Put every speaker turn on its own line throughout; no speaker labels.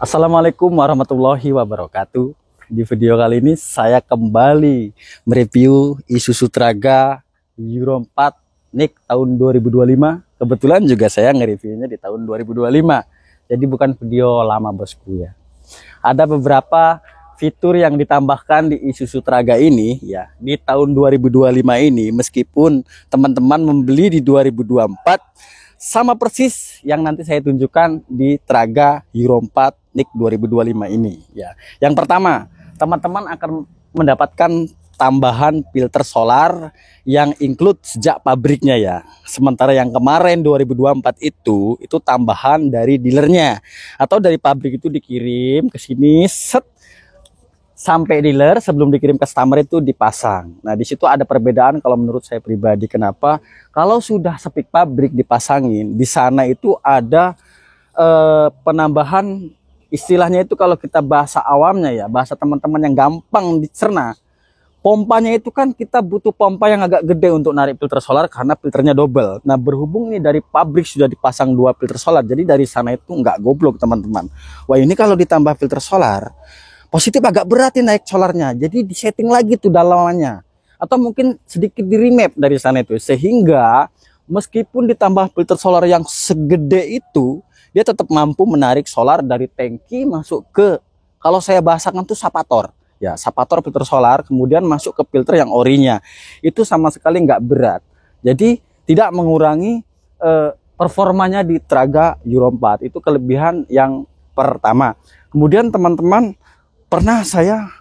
Assalamualaikum warahmatullahi wabarakatuh. Di video kali ini saya kembali mereview Isuzu Traga Euro 4 NIK tahun 2025. Kebetulan juga saya nge-reviewnya di tahun 2025. Jadi bukan video lama bosku ya. Ada beberapa fitur yang ditambahkan di Isuzu Traga ini ya di tahun 2025 ini, meskipun teman-teman membeli di 2024 sama persis yang nanti saya tunjukkan di Traga Euro 4 NIK 2025 ini ya. Yang pertama, teman-teman akan mendapatkan tambahan filter solar yang include sejak pabriknya ya. Sementara yang kemarin 2024 itu tambahan dari dealernya atau dari pabrik, itu dikirim ke sini set sampai dealer, sebelum dikirim customer itu dipasang. Nah, di situ ada perbedaan kalau menurut saya pribadi. Kenapa? Kalau sudah sepik pabrik dipasangin, di sana itu ada penambahan, istilahnya itu kalau kita bahasa awamnya ya, bahasa teman-teman yang gampang dicerna. Pompanya itu kan kita butuh pompa yang agak gede untuk narik filter solar karena filternya double. Nah, berhubung ini dari pabrik sudah dipasang 2 filter solar, jadi dari sana itu nggak goblok teman-teman. Wah, ini kalau ditambah filter solar positif agak berat nih naik solarnya, jadi disetting lagi tuh dalamannya, atau mungkin sedikit di remap dari sana itu, sehingga meskipun ditambah filter solar yang segede itu, dia tetap mampu menarik solar dari tangki masuk ke, kalau saya bahasakan tuh sapator ya, sapator filter solar, kemudian masuk ke filter yang orinya. Itu sama sekali nggak berat, jadi tidak mengurangi performanya di Traga Euro 4. Itu kelebihan yang pertama. Kemudian teman-teman, pernah saya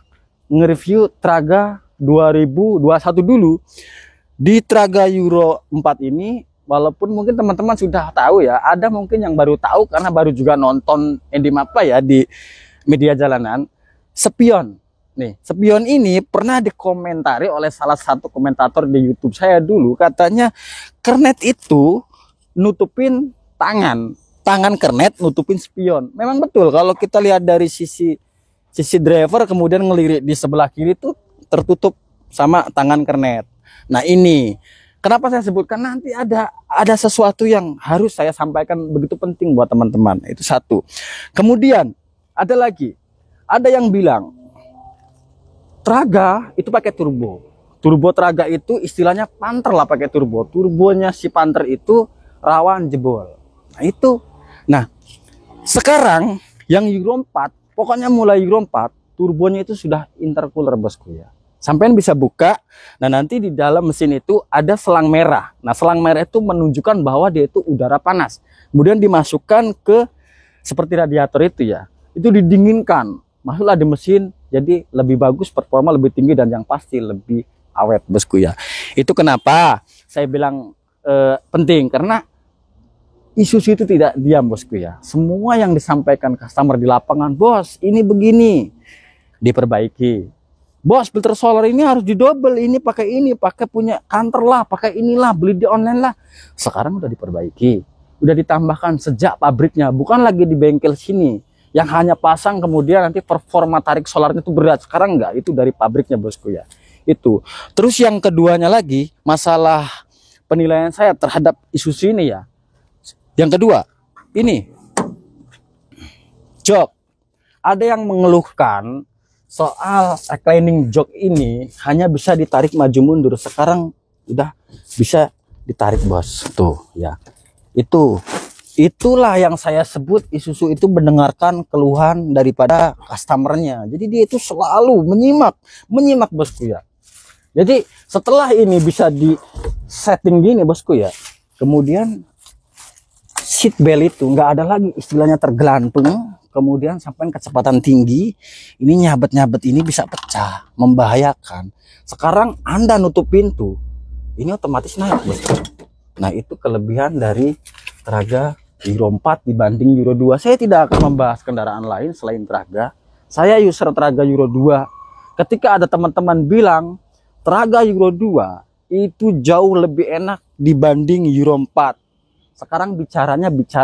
nge-review Traga 2021 dulu. Di Traga Euro 4 ini, walaupun mungkin teman-teman sudah tahu ya, ada mungkin yang baru tahu karena baru juga nonton Andy Mapa ya di media jalanan. Spion. Nih, spion ini pernah dikomentari oleh salah satu komentator di YouTube saya dulu, katanya kernet itu nutupin tangan kernet nutupin spion. Memang betul kalau kita lihat dari sisi driver, kemudian ngelirik di sebelah kiri itu tertutup sama tangan kernet. Nah, ini kenapa saya sebutkan, nanti ada sesuatu yang harus saya sampaikan begitu penting buat teman-teman. Itu satu. Kemudian ada lagi, ada yang bilang Traga itu pakai turbo. Turbo Traga itu istilahnya Panther lah pakai turbo. Turbonya si Panther itu rawan jebol. Nah, itu. Nah, sekarang yang Euro 4, pokoknya mulai Euro 4, turbonya itu sudah intercooler bosku ya. Sampai bisa buka. Nah, nanti di dalam mesin itu ada selang merah. Nah, selang merah itu menunjukkan bahwa dia itu udara panas. Kemudian dimasukkan ke seperti radiator itu ya. Itu didinginkan. Masuklah di mesin, jadi lebih bagus, performa lebih tinggi, dan yang pasti lebih awet bosku ya. Itu kenapa saya bilang penting, karena Isuzu itu tidak diam bosku ya. Semua yang disampaikan customer di lapangan, bos ini begini, diperbaiki. Bos filter solar ini harus didouble, ini, pakai punya kantor lah, pakai inilah, beli di online lah. Sekarang udah diperbaiki, udah ditambahkan sejak pabriknya, bukan lagi di bengkel sini yang hanya pasang kemudian nanti performa tarik solarnya itu berat. Sekarang enggak, itu dari pabriknya bosku ya. Itu. Terus yang keduanya lagi, masalah penilaian saya terhadap Isuzu ini ya. Yang kedua, ini jok. Ada yang mengeluhkan soal reclining jok ini hanya bisa ditarik maju mundur. Sekarang udah bisa ditarik bos. Tuh ya. Itulah yang saya sebut Isuzu itu mendengarkan keluhan daripada customernya. Jadi dia itu selalu menyimak bosku ya. Jadi setelah ini bisa di setting gini bosku ya. Kemudian seat belt itu nggak ada lagi istilahnya tergelantung, kemudian sampai kecepatan tinggi, ini nyabet ini bisa pecah, membahayakan. Sekarang Anda nutup pintu, ini otomatis naik bosku. Nah, itu kelebihan dari Traga Euro 4 dibanding Euro 2. Saya tidak akan membahas kendaraan lain selain Traga. Saya user Traga Euro 2. Ketika ada teman-teman bilang Traga Euro 2 itu jauh lebih enak dibanding Euro 4. Sekarang bicara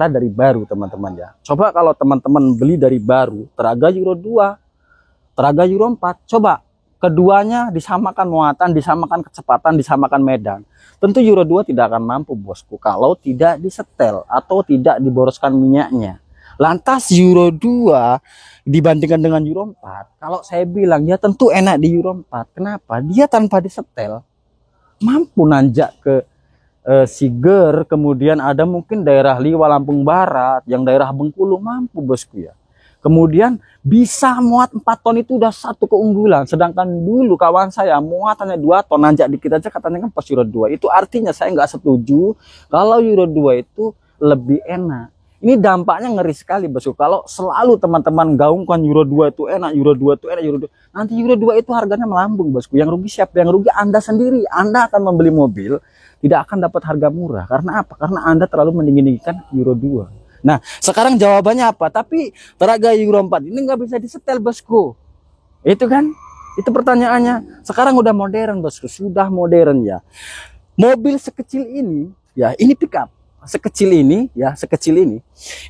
dari baru teman-teman ya. Coba kalau teman-teman beli dari baru, Traga Euro 2, Traga Euro 4, coba keduanya disamakan muatan, disamakan kecepatan, disamakan medan. Tentu Euro 2 tidak akan mampu bosku kalau tidak disetel atau tidak diboroskan minyaknya. Lantas Euro 2 dibandingkan dengan Euro 4, kalau saya bilang ya tentu enak di Euro 4. Kenapa? Dia tanpa disetel mampu nanjak ke Siger, kemudian ada mungkin daerah Liwa Lampung Barat, yang daerah Bengkulu mampu bosku ya. Kemudian bisa muat 4 ton itu udah satu keunggulan. Sedangkan dulu kawan saya muatannya 2 ton, nanjak dikit aja katanya kan pas Euro 2. Itu artinya saya nggak setuju kalau Euro 2 itu lebih enak. Ini dampaknya ngeri sekali bosku. Kalau selalu teman-teman gaungkan Euro 2 itu enak, Euro 2 itu enak, Euro 2. Nanti Euro 2 itu harganya melambung bosku. Yang rugi siapa? Yang rugi Anda sendiri. Anda akan membeli mobil, tidak akan dapat harga murah. Karena apa? Karena Anda terlalu mendingin-dinginkan Euro 2. Nah, sekarang jawabannya apa? Tapi Traga Euro 4 ini nggak bisa disetel bosku. Itu kan? Itu pertanyaannya. Sekarang udah modern bosku. Sudah modern ya. Mobil sekecil ini, ya ini pickup. Sekecil ini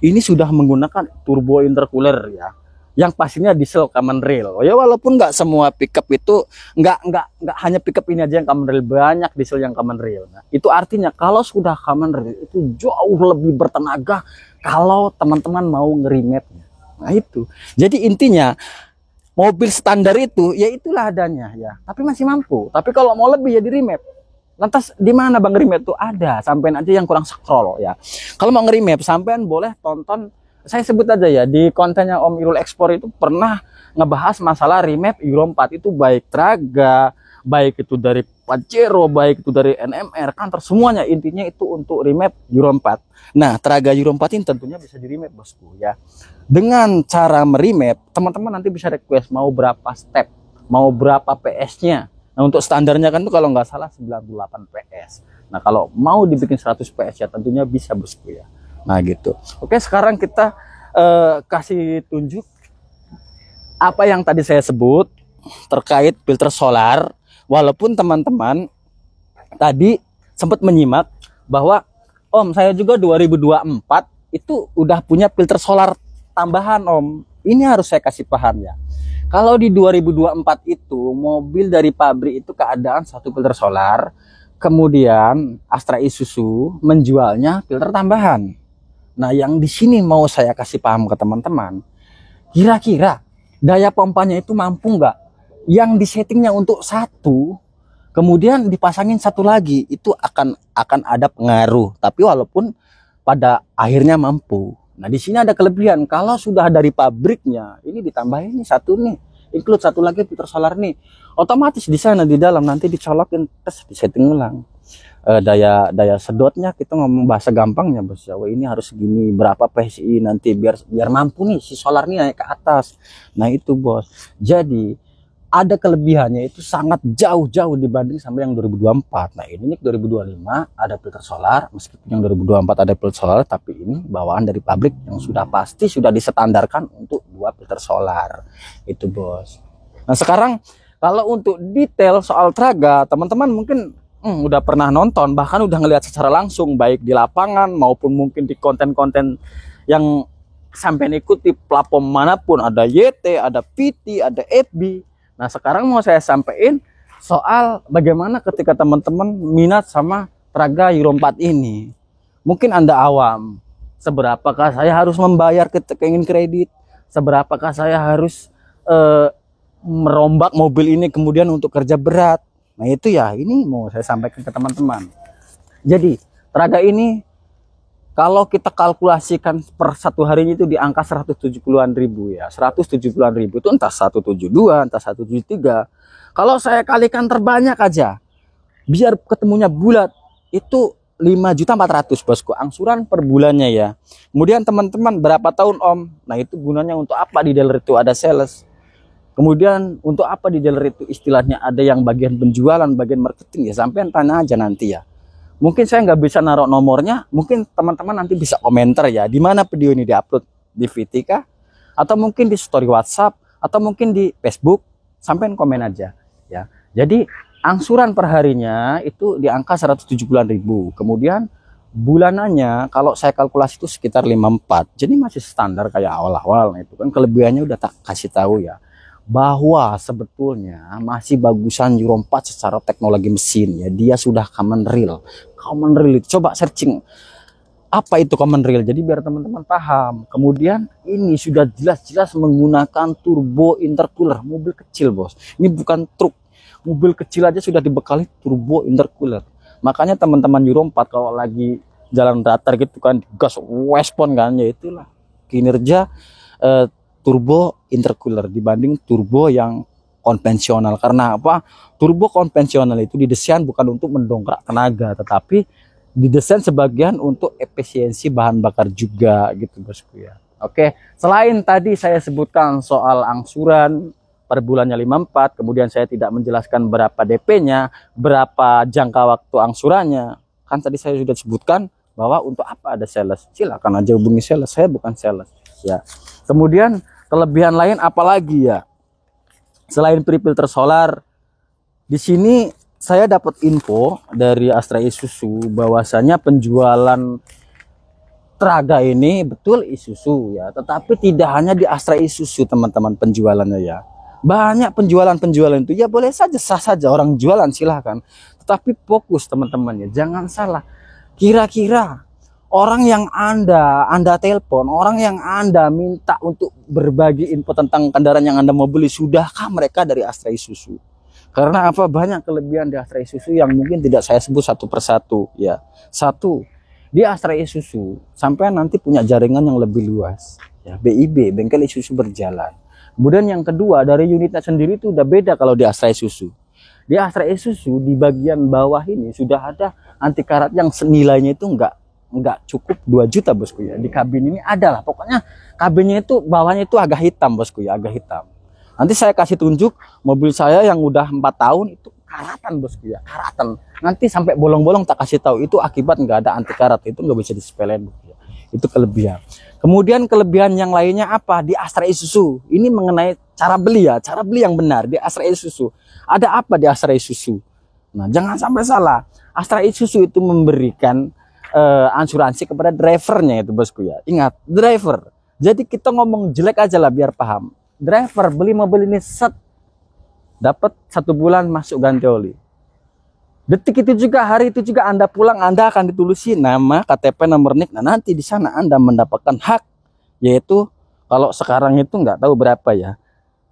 ini sudah menggunakan turbo intercooler ya, yang pastinya diesel common rail. Ya walaupun nggak semua pickup itu nggak hanya pickup ini aja yang common rail, banyak diesel yang common rail. Nah, itu artinya kalau sudah common rail itu jauh lebih bertenaga kalau teman-teman mau ngerimapnya. Nah itu, jadi intinya mobil standar itu ya itulah adanya ya, tapi masih mampu. Tapi kalau mau lebih ya di remap. Lantas di mana Bang remap tuh? Ada, sampean aja yang kurang scroll ya. Kalau mau nge-remap, sampean boleh tonton, saya sebut aja ya, di kontennya Om Irul Explore itu pernah ngebahas masalah remap Euro 4 itu baik Traga, baik itu dari Pajero, baik itu dari NMR, Canter, semuanya intinya itu untuk remap Euro 4. Nah, Traga Euro 4 ini tentunya bisa di remap bosku ya. Dengan cara meremap, teman-teman nanti bisa request mau berapa step, mau berapa PS-nya. Nah, untuk standarnya kan tuh kalau nggak salah 98 PS. Nah, kalau mau dibikin 100 PS ya tentunya bisa bosku ya. Nah, gitu. Oke, sekarang kita kasih tunjuk apa yang tadi saya sebut terkait filter solar. Walaupun teman-teman tadi sempat menyimak bahwa Om, saya juga 2024 itu udah punya filter solar tambahan Om. Ini harus saya kasih paham ya. Kalau di 2024 itu mobil dari pabrik itu keadaan satu filter solar, kemudian Astra Isuzu menjualnya filter tambahan. Nah, yang di sini mau saya kasih paham ke teman-teman, kira-kira daya pompanya itu mampu nggak? Yang disettingnya untuk satu, kemudian dipasangin satu lagi, itu akan ada pengaruh. Tapi walaupun pada akhirnya mampu. Nah, di sini ada kelebihan. Kalau sudah dari pabriknya, ini ditambahin nih satu nih, include satu lagi filter solar nih. Otomatis di sana di dalam nanti dicolokin, terus disetting ulang. Daya sedotnya kita ngomong bahasa gampangnya bos ya. Ini harus segini, berapa PSI nanti biar mampu nih si solar nih naik ke atas. Nah, itu bos. Jadi ada kelebihannya itu sangat jauh-jauh dibanding sama yang 2024. Nah, ini nih 2025 ada filter solar, meskipun yang 2024 ada filter solar, tapi ini bawaan dari pabrik yang sudah pasti sudah disetandarkan untuk 2 filter solar. Itu bos. Nah, sekarang kalau untuk detail soal Traga, teman-teman mungkin udah pernah nonton, bahkan udah ngelihat secara langsung, baik di lapangan maupun mungkin di konten-konten yang sampai ikuti platform manapun, ada YT, ada PT, ada FB. Nah, sekarang mau saya sampaikan soal bagaimana ketika teman-teman minat sama Traga Euro 4 ini. Mungkin Anda awam, seberapakah saya harus membayar ketika ingin kredit? Seberapakah saya harus merombak mobil ini kemudian untuk kerja berat? Nah, itu ya, ini mau saya sampaikan ke teman-teman. Jadi, Traga ini kalau kita kalkulasikan per satu harinya itu di angka 170-an ribu ya. 170-an ribu itu entah 172, entah 173. Kalau saya kalikan terbanyak aja, biar ketemunya bulat, itu 5.400.000 bosku. Angsuran per bulannya ya. Kemudian teman-teman berapa tahun Om? Nah, itu gunanya untuk apa di dealer itu ada sales. Kemudian untuk apa di dealer itu istilahnya ada yang bagian penjualan, bagian marketing ya. Sampai tanya aja nanti ya. Mungkin saya nggak bisa naruh nomornya, mungkin teman-teman nanti bisa komentar ya, di mana video ini diupload, di VT kah? Atau mungkin di story WhatsApp, atau mungkin di Facebook, sampai komen aja ya. Jadi angsuran per harinya itu di angka 170-an ribu. Kemudian bulanannya kalau saya kalkulasi itu sekitar 54. Jadi masih standar kayak awal-awal. Nah, itu kan kelebihannya udah tak kasih tahu ya, bahwa sebetulnya masih bagusan Euro 4 secara teknologi mesin ya. Dia sudah common rail itu coba searching Apa itu common rail? Jadi biar teman-teman paham. Kemudian ini sudah jelas-jelas menggunakan turbo intercooler, mobil kecil bos. Ini bukan truk, mobil kecil aja sudah dibekali turbo intercooler. Makanya teman-teman Euro 4 kalau lagi jalan datar gitu kan, gas wespon kan, ya itulah kinerja turbo intercooler dibanding turbo yang konvensional. Karena apa? Turbo konvensional itu didesain bukan untuk mendongkrak tenaga, tetapi didesain sebagian untuk efisiensi bahan bakar juga gitu bosku ya. Oke, selain tadi saya sebutkan soal angsuran per bulannya 54, kemudian saya tidak menjelaskan berapa DP-nya, berapa jangka waktu angsurannya. Kan tadi saya sudah sebutkan bahwa untuk apa ada sales. Silakan aja hubungi sales, saya bukan sales ya. Kemudian kelebihan lain apalagi ya? Selain pre-filter solar, di sini saya dapat info dari Astra Isuzu bahwasanya penjualan Traga ini betul Isuzu ya, tetapi tidak hanya di Astra Isuzu teman-teman penjualannya ya. Banyak penjualan itu ya, boleh saja sah saja orang jualan silahkan, tetapi fokus teman-teman ya, jangan salah. Kira-kira orang yang Anda telepon, orang yang Anda minta untuk berbagi info tentang kendaraan yang Anda mau beli, sudahkah mereka dari Astra Isuzu? Karena apa? Banyak kelebihan di Astra Isuzu yang mungkin tidak saya sebut satu persatu ya. Satu, di Astra Isuzu sampai nanti punya jaringan yang lebih luas ya, BIB, bengkel Isuzu berjalan. Kemudian yang kedua, dari unitnya sendiri itu udah beda kalau di Astra Isuzu. Di Astra Isuzu di bagian bawah ini sudah ada anti karat yang senilainya itu enggak cukup 2 juta bosku ya. Di kabin ini ada lah, pokoknya kabinnya itu bawahnya itu agak hitam bosku ya, agak hitam. Nanti saya kasih tunjuk mobil saya yang udah 4 tahun itu karatan bosku ya, karatan. Nanti sampai bolong-bolong tak kasih tahu, itu akibat nggak ada anti karat, itu nggak bisa disepelein bosku ya. Itu kelebihan. Kemudian kelebihan yang lainnya apa? Di Astra Isuzu ini mengenai cara beli ya, cara beli yang benar di Astra Isuzu. Ada apa di Astra Isuzu? Nah, jangan sampai salah. Astra Isuzu itu memberikan asuransi kepada drivernya itu bosku ya. Ingat, driver. Jadi kita ngomong jelek aja lah biar paham. Driver beli mobil ini set, dapat 1 bulan masuk ganti oli. Detik itu juga, hari itu juga Anda pulang, Anda akan ditulisin nama, KTP, nomor NIK. Nah, nanti di sana Anda mendapatkan hak, yaitu kalau sekarang itu nggak tahu berapa ya.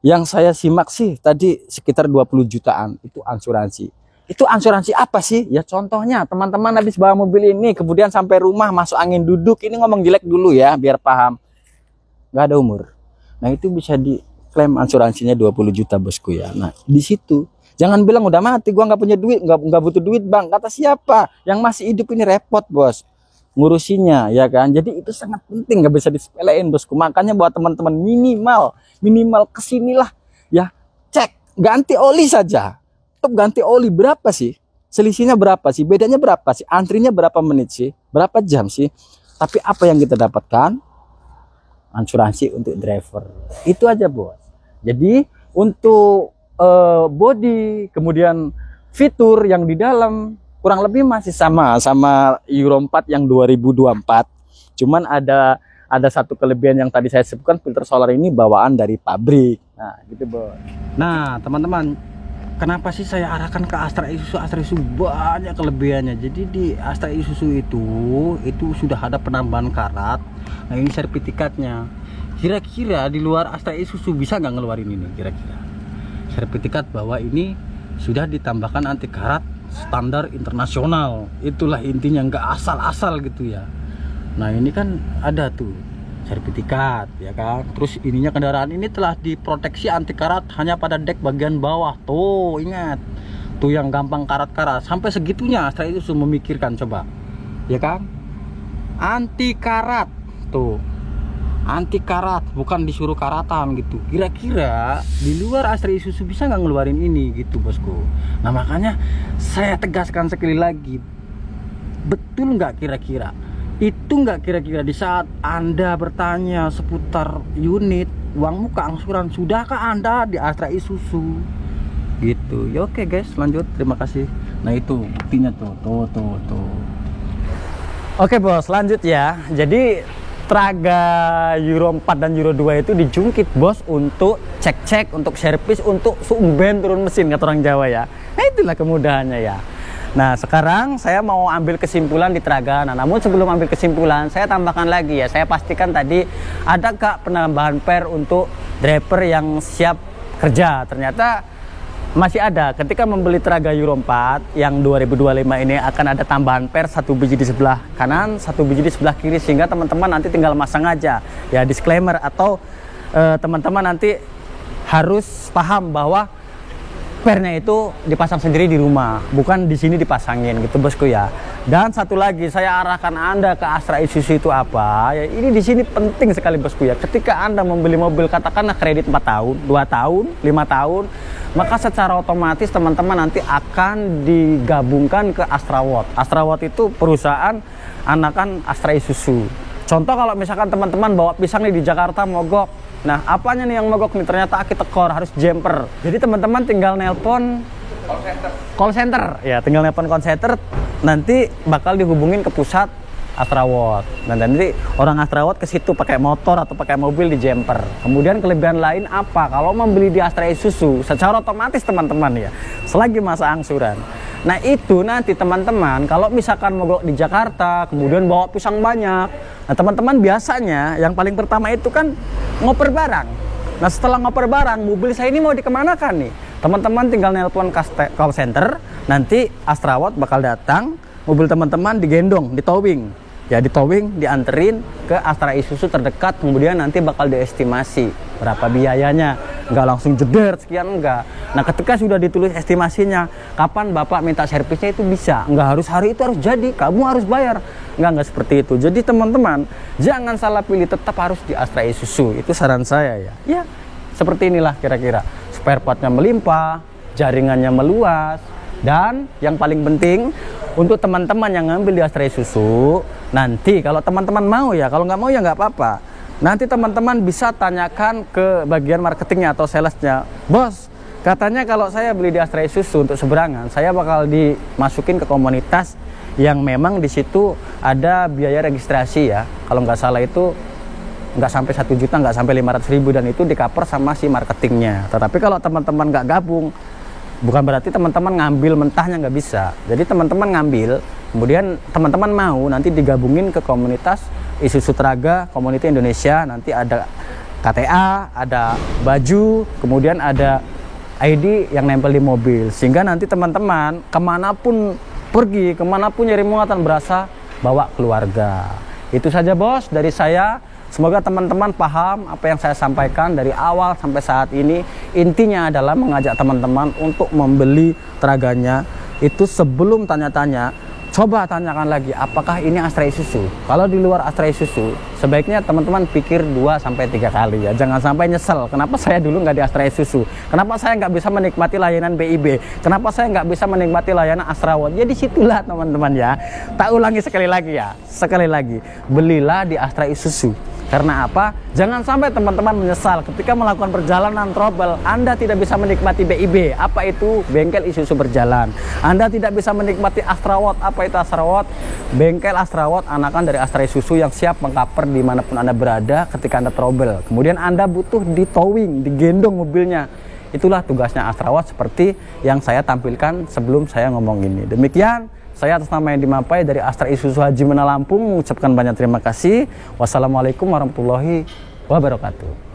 Yang saya simak sih tadi sekitar 20 jutaan itu asuransi. Itu asuransi apa sih? Ya contohnya teman-teman habis bawa mobil ini, kemudian sampai rumah masuk angin duduk. Ini ngomong jelek dulu ya, biar paham. Nggak ada umur. Nah, itu bisa diklaim asuransinya 20 juta bosku ya. Nah, di situ jangan bilang udah mati, gua nggak punya duit, nggak butuh duit bang. Kata siapa? Yang masih hidup ini repot bos ngurusinya ya kan. Jadi itu sangat penting, nggak bisa disepelein bosku. Makanya buat teman-teman minimal kesinilah ya, cek ganti oli saja. Top ganti oli berapa sih? Selisihnya berapa sih? Bedanya berapa sih? Antrinya berapa menit sih? Berapa jam sih? Tapi apa yang kita dapatkan? Asuransi untuk driver. Itu aja bos. Jadi untuk body, kemudian fitur yang di dalam kurang lebih masih sama Euro 4 yang 2024. Cuman ada satu kelebihan yang tadi saya sebutkan, filter solar ini bawaan dari pabrik. Nah, gitu bos. Nah, teman-teman, kenapa sih saya arahkan ke Astra Isuzu? Astra Isuzu banyak kelebihannya. Jadi di Astra Isuzu itu sudah ada penambahan karat. Nah, ini sertifikatnya. Kira-kira di luar Astra Isuzu bisa nggak ngeluarin ini kira-kira? Sertifikat bahwa ini sudah ditambahkan anti karat standar internasional. Itulah intinya, nggak asal-asal gitu ya. Nah, ini kan ada tuh sertifikat ya kan. Terus ininya, kendaraan ini telah diproteksi anti karat hanya pada dek bagian bawah. Tuh ingat tuh yang gampang karat-karat, sampai segitunya Astra Isuzu memikirkan coba ya kan. Anti karat tuh, anti karat, bukan disuruh karatan gitu. Kira-kira di luar Astra Isuzu bisa nggak ngeluarin ini gitu bosku. Nah, makanya saya tegaskan sekali lagi, betul nggak kira-kira? Itu nggak kira-kira di saat Anda bertanya seputar unit, uang muka, angsuran, sudahkah Anda di Astra Isuzu? Gitu. Ya oke guys, lanjut. Terima kasih. Nah, itu buktinya tuh. Oke bos, lanjut ya. Jadi Traga Euro 4 dan Euro 2 itu dijungkit bos untuk cek-cek, untuk servis, untuk sumben turun mesin kata orang Jawa ya. Nah, itulah kemudahannya ya. Nah, sekarang saya mau ambil kesimpulan di Traga. Nah, namun sebelum ambil kesimpulan, saya tambahkan lagi ya. Saya pastikan tadi ada nggak penambahan per untuk driver yang siap kerja. Ternyata masih ada. Ketika membeli Traga Euro 4 yang 2025 ini akan ada tambahan per 1 biji di sebelah kanan, 1 biji di sebelah kiri, sehingga teman-teman nanti tinggal masang aja. Ya, disclaimer atau teman-teman nanti harus paham bahwa pernya itu dipasang sendiri di rumah, bukan di sini dipasangin gitu bosku ya. Dan satu lagi saya arahkan Anda ke Astra Isuzu itu apa? Ya, ini di sini penting sekali bosku ya. Ketika Anda membeli mobil katakanlah kredit 4 tahun, 2 tahun, 5 tahun, maka secara otomatis teman-teman nanti akan digabungkan ke Astra World. Astra World itu perusahaan anakan Astra Isuzu. Contoh kalau misalkan teman-teman bawa pisang nih di Jakarta mogok. Nah, apanya nih yang mogok nih? Ternyata aki tekor, harus jumper. Jadi teman-teman tinggal nelpon call center. Ya, tinggal nelpon call center, nanti bakal dihubungin ke pusat Astra World. Nah, nanti orang Astra World ke situ pakai motor atau pakai mobil di jumper. Kemudian kelebihan lain apa? Kalau membeli di Astra Isuzu, secara otomatis teman-teman ya, selagi masa angsuran. Nah, itu nanti teman-teman kalau misalkan mogok di Jakarta, kemudian bawa pisang banyak. Nah, teman-teman biasanya yang paling pertama itu kan ngoper barang. Nah, setelah ngoper barang, mobil saya ini mau dikemanakan nih? Teman-teman tinggal nelpon call center, nanti Astra World bakal datang, mobil teman-teman digendong, ditowing. Ya, ditowing, dianterin ke Astra Isuzu terdekat, kemudian nanti bakal diestimasi berapa biayanya. Nggak langsung jeder sekian, enggak. Nah, ketika sudah ditulis estimasinya, kapan Bapak minta servisnya itu bisa. Nggak harus hari itu harus jadi, kamu harus bayar. Nggak seperti itu. Jadi teman-teman, jangan salah pilih, tetap harus di Astra Isuzu. Itu saran saya ya. Ya, seperti inilah kira-kira. Spare partnya melimpah, jaringannya meluas, dan yang paling penting untuk teman-teman yang ngambil di Astra Isuzu, nanti kalau teman-teman mau ya, kalau nggak mau ya nggak apa-apa. Nanti teman-teman bisa tanyakan ke bagian marketingnya atau salesnya, bos, katanya kalau saya beli di Astra Isuzu untuk seberangan, saya bakal dimasukin ke komunitas yang memang di situ ada biaya registrasi ya. Kalau nggak salah itu nggak sampai 1 juta, nggak sampai 500.000, dan itu di cover sama si marketingnya. Tetapi kalau teman-teman nggak gabung, bukan berarti teman-teman ngambil mentahnya, nggak bisa. Jadi teman-teman ngambil, kemudian teman-teman mau nanti digabungin ke komunitas Isuzu Traga Community Indonesia. Nanti ada KTA, ada baju, kemudian ada ID yang nempel di mobil, sehingga nanti teman-teman kemanapun pergi, kemanapun nyari muatan berasa bawa keluarga. Itu saja bos dari saya. Semoga teman-teman paham apa yang saya sampaikan dari awal sampai saat ini. Intinya adalah mengajak teman-teman untuk membeli Traganya itu sebelum tanya-tanya, coba tanyakan lagi apakah ini Astra Isuzu. Kalau di luar Astra Isuzu, sebaiknya teman-teman pikir 2-3 kali ya. Jangan sampai nyesel, kenapa saya dulu nggak di Astra Isuzu, kenapa saya nggak bisa menikmati layanan BIB, kenapa saya nggak bisa menikmati layanan Astra World. Ya disitulah teman-teman ya. Tak ulangi sekali lagi ya, sekali lagi, belilah di Astra Isuzu. Karena apa? Jangan sampai teman-teman menyesal ketika melakukan perjalanan trouble, Anda tidak bisa menikmati BIB. Apa itu? Bengkel Isuzu berjalan. Anda tidak bisa menikmati Astra World. Apa itu Astra World? Bengkel Astra World anakan dari Astra Isuzu yang siap mengcover dimanapun Anda berada ketika Anda trouble. Kemudian Anda butuh di towing, digendong mobilnya. Itulah tugasnya Astra World seperti yang saya tampilkan sebelum saya ngomong ini. Demikian. Saya atas nama yang Mapai dari Astra Isuzu Haji Mena Lampung mengucapkan banyak terima kasih. Wassalamualaikum warahmatullahi wabarakatuh.